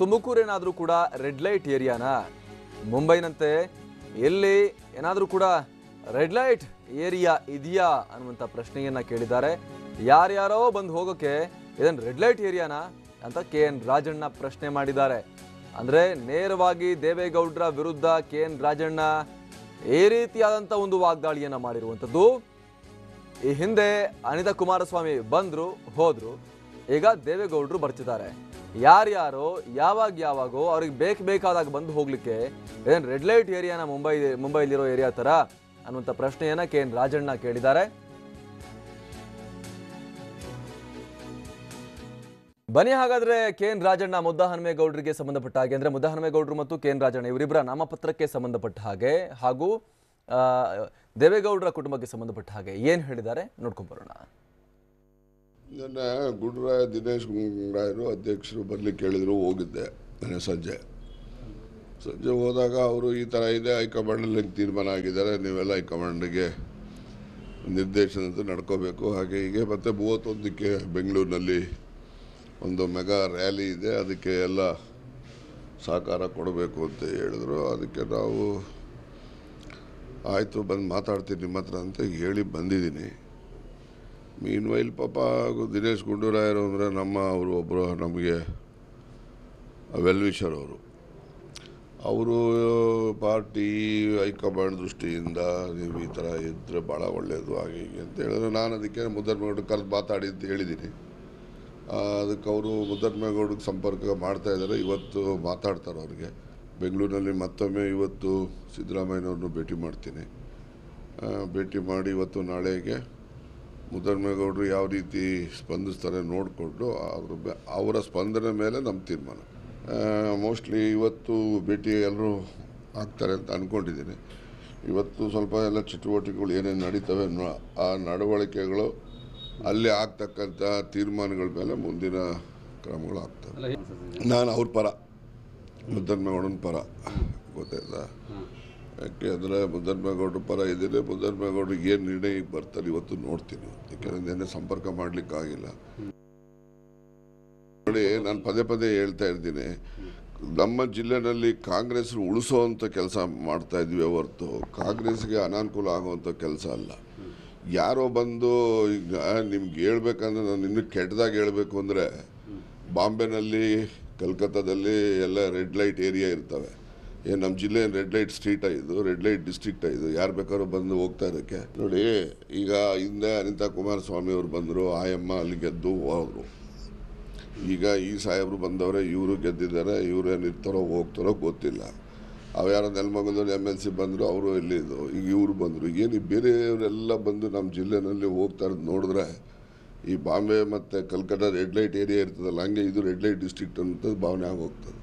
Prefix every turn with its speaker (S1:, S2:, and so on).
S1: ತುಮಕೂರೇನಾದರೂ ಕೂಡ red light ಏರಿಯಾನಾ? ಮುಂಬೈನಂತೆ ಎಲ್ಲಿ ಏನಾದರೂ ಕೂಡ ರೆಡ್ ಲೈಟ್ ಏರಿಯಾ ಇದೆಯಾ ಅನ್ನುವಂಥ ಪ್ರಶ್ನೆಯನ್ನ ಕೇಳಿದ್ದಾರೆ. ಯಾರ್ಯಾರೋ ಬಂದು ಹೋಗೋಕೆ ಇದನ್ನು ರೆಡ್ ಲೈಟ್ ಏರಿಯಾನಾ ಅಂತ KN ರಾಜಣ್ಣ ಪ್ರಶ್ನೆ ಮಾಡಿದ್ದಾರೆ. ಅಂದರೆ ನೇರವಾಗಿ ದೇವೇಗೌಡರ ವಿರುದ್ಧ KN ರಾಜಣ್ಣ ಈ ರೀತಿಯಾದಂಥ ಒಂದು ವಾಗ್ದಾಳಿಯನ್ನು ಮಾಡಿರುವಂಥದ್ದು. ಈ ಹಿಂದೆ ಅನಿತಾ ಕುಮಾರಸ್ವಾಮಿ ಬಂದರು ಹೋದರು, ಈಗ ದೇವೇಗೌಡರು ಬರ್ತಿದ್ದಾರೆ. ಯಾರ್ಯಾರೋ ಯಾವಾಗೋ ಅವ್ರಿಗೆ ಬೇಕಾದಾಗ ಬಂದು ಹೋಗ್ಲಿಕ್ಕೆ ಏನು ರೆಡ್ ಲೈಟ್ ಏರಿಯಾನ ಮುಂಬೈಲಿರೋ ಏರಿಯಾ ಥರ ಅನ್ನುವಂಥ ಪ್ರಶ್ನೆಯನ್ನ KN ರಾಜಣ್ಣ ಕೇಳಿದ್ದಾರೆ. ಬನ್ನಿ ಹಾಗಾದ್ರೆ KN ರಾಜಣ್ಣ ಮುದ್ದಹನುಮೇಗೌಡರಿಗೆ ಸಂಬಂಧಪಟ್ಟ ಹಾಗೆ, ಅಂದ್ರೆ ಮುದ್ದಹನುಮೇಗೌಡರು ಮತ್ತು KN ರಾಜಣ್ಣ ಇವರಿಬ್ಬರ ನಾಮಪತ್ರಕ್ಕೆ ಸಂಬಂಧಪಟ್ಟ ಹಾಗೆ ಹಾಗೂ ದೇವೇಗೌಡರ ಕುಟುಂಬಕ್ಕೆ ಸಂಬಂಧಪಟ್ಟ ಹಾಗೆ ಏನು ಹೇಳಿದ್ದಾರೆ ನೋಡ್ಕೊಂಡು ಬರೋಣ.
S2: ನನ್ನ ಗುಂಡೂರಾಯ ದಿನೇಶ್ ಗುಂಡೂರಾಯರು ಅಧ್ಯಕ್ಷರು ಬರ್ಲಿಕ್ಕೆ ಹೇಳಿದ್ರು, ಹೋಗಿದ್ದೆ ನಾನು ಸಂಜೆ ಹೋದಾಗ ಅವರು ಈ ಥರ ಇದೆ, ಹೈಕಮಾಂಡಲ್ಲಿ ತೀರ್ಮಾನ ಆಗಿದ್ದಾರೆ, ನೀವೆಲ್ಲ ಹೈಕಮಾಂಡ್ಗೆ ನಿರ್ದೇಶನದಂತೆ ನಡ್ಕೋಬೇಕು ಹಾಗೆ ಹೀಗೆ. ಮತ್ತು 31ಕ್ಕೆ ಬೆಂಗಳೂರಿನಲ್ಲಿ ಒಂದು ಮೆಗಾ ರ್ಯಾಲಿ ಇದೆ, ಅದಕ್ಕೆ ಎಲ್ಲ ಸಹಕಾರ ಕೊಡಬೇಕು ಅಂತ ಹೇಳಿದ್ರು. ಅದಕ್ಕೆ ನಾವು ಆಯಿತು ಬಂದು ಮಾತಾಡ್ತೀನಿ ನಿಮ್ಮ ಹತ್ರ ಅಂತ ಹೇಳಿ ಬಂದಿದ್ದೀನಿ. ಮೀನ್ವೈಲ್ ಪಾಪ ದಿನೇಶ್ ಗುಂಡೂರಾಯರು ಅಂದರೆ ಅವರು ಒಬ್ಬರು ನಮಗೆ ವೆಲ್ ವಿಷರ್. ಅವರು ಪಾರ್ಟಿ ಹೈಕಮಾಂಡ್ ದೃಷ್ಟಿಯಿಂದ ನೀವು ಈ ಥರ ಇದ್ದರೆ ಭಾಳ ಒಳ್ಳೆಯದು ಹಾಗೆ ಹೀಗೆ ಅಂತ ಹೇಳಿದ್ರು. ನಾನು ಅದಕ್ಕೆ ಮುದ್ದಹನುಮೇಗೌಡರು ಕರೆದು ಮಾತಾಡಿ ಅಂತ ಹೇಳಿದ್ದೀನಿ. ಅದಕ್ಕೆ ಅವರು ಮುದ್ದಹನುಮೇಗೌಡರಿಗೆ ಸಂಪರ್ಕ ಮಾಡ್ತಾಯಿದ್ದಾರೆ. ಇವತ್ತು ಮಾತಾಡ್ತಾರೆ ಅವ್ರಿಗೆ ಬೆಂಗಳೂರಿನಲ್ಲಿ ಮತ್ತೊಮ್ಮೆ. ಇವತ್ತು ಸಿದ್ದರಾಮಯ್ಯನವ್ರನ್ನೂ ಭೇಟಿ ಮಾಡ್ತೀನಿ. ಭೇಟಿ ಮಾಡಿ ಇವತ್ತು ನಾಳೆಗೆ ಮುದ್ದಹನುಮೇಗೌಡರು ಯಾವ ರೀತಿ ಸ್ಪಂದಿಸ್ತಾರೆ ನೋಡಿಕೊಂಡು ಅವರ ಸ್ಪಂದನೆ ಮೇಲೆ ನಮ್ಮ ತೀರ್ಮಾನ. ಮೋಸ್ಟ್ಲಿ ಇವತ್ತು ಭೇಟಿ ಎಲ್ಲರೂ ಆಗ್ತಾರೆ ಅಂತ ಅಂದ್ಕೊಂಡಿದ್ದೀನಿ. ಇವತ್ತು ಸ್ವಲ್ಪ ಎಲ್ಲ ಚಟುವಟಿಕೆಗಳು ಏನೇನು ನಡೀತವೆ ಆ ನಡವಳಿಕೆಗಳು ಅಲ್ಲಿ ಆಗ್ತಕ್ಕಂಥ ತೀರ್ಮಾನಗಳ ಮೇಲೆ ಮುಂದಿನ ಕ್ರಮಗಳು ಆಗ್ತವೆ. ನಾನು ಅವ್ರ ಪರ, ಮುದ್ದಹನುಮೇಗೌಡನ ಪರ, ಗೊತ್ತಾಯ್ತಾ? ಯಾಕೆ ಅಂದರೆ ಮುದ್ದಹನುಮೇಗೌಡರ ಪರ ಇದ್ದೀನಿ. ಮುದ್ದಹನುಮೇಗೌಡರಿಗೆ ಏನು ನಿರ್ಣಯಕ್ಕೆ ಬರ್ತಾರೆ ಇವತ್ತು ನೋಡ್ತೀನಿ. ಯಾಕೆಂದರೆ ನೆನ್ನೆ ಸಂಪರ್ಕ ಮಾಡಲಿಕ್ಕಾಗಿಲ್ಲ. ನೋಡಿ, ನಾನು ಪದೇ ಹೇಳ್ತಾ ಇರ್ತೀನಿ, ನಮ್ಮ ಜಿಲ್ಲೆಯಲ್ಲಿ ಕಾಂಗ್ರೆಸ್ ಉಳಿಸೋವಂಥ ಕೆಲಸ ಮಾಡ್ತಾ ಇದ್ವಿ ಹೊರತು ಕಾಂಗ್ರೆಸ್ಗೆ ಅನಾನುಕೂಲ ಆಗುವಂಥ ಕೆಲಸ ಅಲ್ಲ. ಯಾರೋ ಬಂದು ಈಗ ನಿಮ್ಗೆ ಹೇಳ್ಬೇಕಂದ್ರೆ, ನಾನು ಇನ್ನೂ ಕೆಟ್ಟದಾಗಿ ಹೇಳಬೇಕು ಅಂದರೆ, ಬಾಂಬೆನಲ್ಲಿ ಕಲ್ಕತ್ತಾದಲ್ಲಿ ಎಲ್ಲ ರೆಡ್ ಲೈಟ್ ಏರಿಯಾ ಇರ್ತವೆ. ನಮ್ಮ ಜಿಲ್ಲೆ ರೆಡ್ ಲೈಟ್ ಸ್ಟ್ರೀಟ್ ಇದು, ರೆಡ್ ಲೈಟ್ ಡಿಸ್ಟ್ರಿಕ್ಟ್ ಇದು. ಯಾರು ಬೇಕಾದ್ರೂ ಬಂದು ಹೋಗ್ತಾ ಇರೋಕ್ಕೆ. ನೋಡಿ, ಈಗ ಹಿಂದೆ ಅನಿತಾ ಕುಮಾರಸ್ವಾಮಿ ಅವರು ಬಂದರು, ಆಯಮ್ಮ ಅಲ್ಲಿ ಗೆದ್ದು ಹೋದರು. ಈಗ ಈ ಸಾಹೇಬರು ಬಂದವರೇ, ಇವರು ಗೆದ್ದಿದ್ದಾರೆ. ಇವ್ರೇನು ಇರ್ತಾರೋ ಹೋಗ್ತಾರೋ ಗೊತ್ತಿಲ್ಲ. ಯಾರೋ ನೆಲಮಂಗಲದವ್ರು MLC ಬಂದರು, ಅವರು ಎಲ್ಲಿದ್ದು. ಈಗ ಇವರು ಬಂದರು. ಏನು ಬೇರೆಯವರೆಲ್ಲ ಬಂದು ನಮ್ಮ ಜಿಲ್ಲೆನಲ್ಲಿ ಹೋಗ್ತಾ ಇರೋದು ನೋಡಿದ್ರೆ, ಈ ಬಾಂಬೆ ಮತ್ತು ಕಲ್ಕತ್ತಾ ರೆಡ್ ಲೈಟ್ ಏರಿಯಾ ಇರ್ತದಲ್ಲ, ಹಂಗೆ ಇದು ರೆಡ್ ಲೈಟ್ ಡಿಸ್ಟ್ರಿಕ್ಟ್ ಅಂತ ಭಾವನೆ ಆಗೋಗ್ತದೆ.